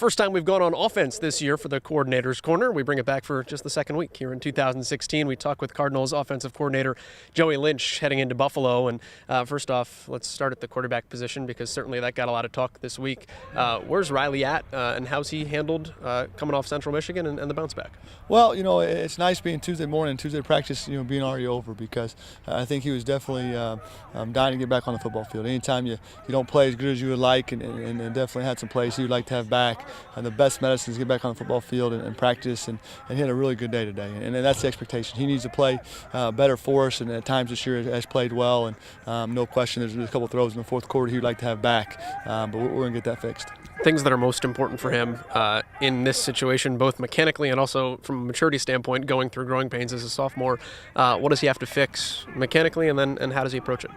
First time we've gone on offense this year for the Coordinator's Corner. We bring it back for just the second week here in 2016. We talk with Cardinals offensive coordinator Joey Lynch heading into Buffalo. And first off, let's start at the quarterback position because certainly that got a lot of talk this week. Where's Riley at and how's he handled coming off Central Michigan and the bounce back? Well, it's nice being Tuesday morning, Tuesday practice, being already over because I think he was definitely dying to get back on the football field. Anytime you don't play as good as you would like and definitely had some plays he would like to have back. And the best medicine is get back on the football field and practice, and he had a really good day today. And that's the expectation. He needs to play better for us, and at times this year has played well. And no question, there's a couple throws in the fourth quarter he would like to have back, but we're going to get that fixed. Things that are most important for him in this situation, both mechanically and also from a maturity standpoint, going through growing pains as a sophomore, what does he have to fix mechanically, and how does he approach it?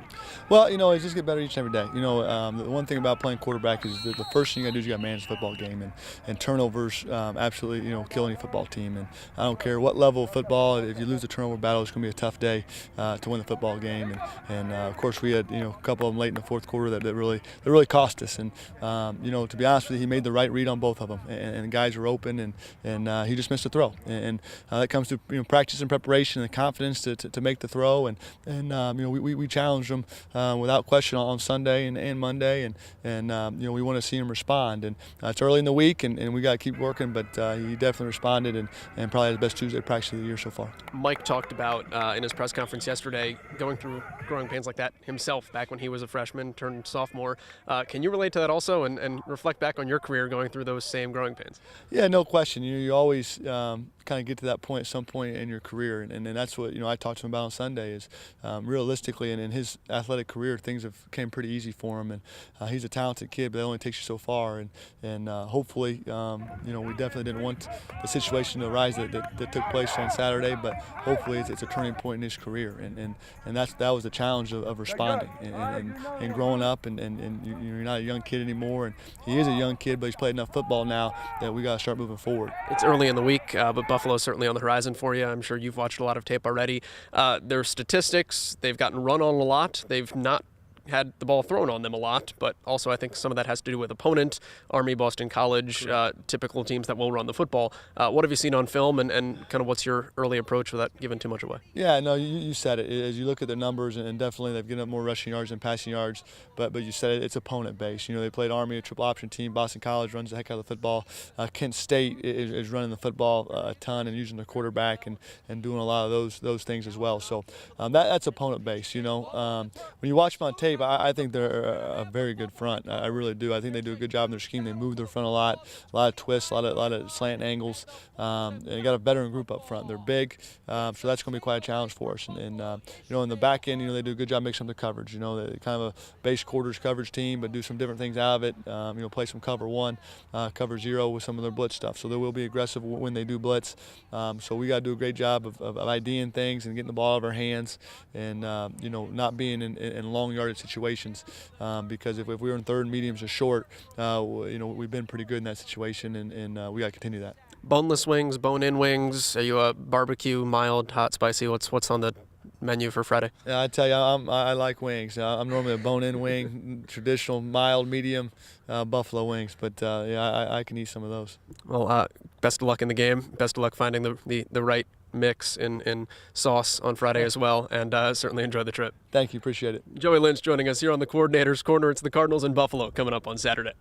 Well, he just get better each and every day. The one thing about playing quarterback is that the first thing you got to do is you got to manage the football game, and turnovers absolutely kill any football team. And I don't care what level of football, if you lose the turnover battle, it's going to be a tough day to win the football game. And of course we had a couple of them late in the fourth quarter that really cost us. And to be honest with you, he made the right read on both of them, and the guys were open, and he just missed a throw. And that comes to practice and preparation and the confidence to make the throw. And we challenged him without question on Sunday and Monday, and we want to see him respond. And it's early in the week, and we got to keep working, but he definitely responded, and probably had the best Tuesday practice of the year so far. Mike talked about in his press conference yesterday going through growing pains like that himself back when he was a freshman turned sophomore. Can you relate to that also and reflect back on your career going through those same growing pains? Yeah, no question. You always kind of get to that point at some point in your career, and that's what I talked to him about on Sunday is realistically, and in his athletic career, things have came pretty easy for him, and he's a talented kid, but that only takes you so far, and hopefully we definitely didn't want the situation to arise that took place on Saturday, but hopefully it's a turning point in his career, and that was the challenge of responding and growing up, and you're not a young kid anymore, and he is a young kid, but he's played enough football now that we got to start moving forward. It's early in the week, but Buffalo's certainly on the horizon for you. I'm sure you've watched a lot of tape already. Their statistics, they've gotten run on a lot. They've not had the ball thrown on them a lot, but also I think some of that has to do with opponent, Army, Boston College, typical teams that will run the football. What have you seen on film, and kind of what's your early approach without giving too much away? Yeah, no, you said it. As you look at their numbers, and definitely they've given up more rushing yards than passing yards, but you said it, it's opponent-based. They played Army, a triple option team. Boston College runs the heck out of the football. Kent State is running the football a ton and using the quarterback and doing a lot of those things as well. So that's opponent-based. When you watch them on tape, I think they're a very good front. I really do. I think they do a good job in their scheme. They move their front a lot of twists, a lot of slant angles, and they got a veteran group up front. They're big, so that's going to be quite a challenge for us. And in the back end, they do a good job mixing up the coverage. They're kind of a base quarters coverage team, but do some different things out of it. Play some cover one, cover zero with some of their blitz stuff. So they will be aggressive when they do blitz. So we got to do a great job of IDing things and getting the ball out of our hands, and not being in long yardage situations. Because if we were in third and mediums or short, we've been pretty good in that situation, and we got to continue that. Boneless wings, bone-in wings. Are you a barbecue, mild, hot, spicy? What's on the menu for Friday? Yeah, I tell you, I like wings. I'm normally a bone-in wing, traditional, mild, medium, buffalo wings. But I can eat some of those. Well, best of luck in the game. Best of luck finding the right mix in sauce on Friday as well, and certainly enjoy the trip. Thank you, appreciate it. Joey Lynch joining us here on the Coordinator's Corner. It's the Cardinals in Buffalo coming up on Saturday.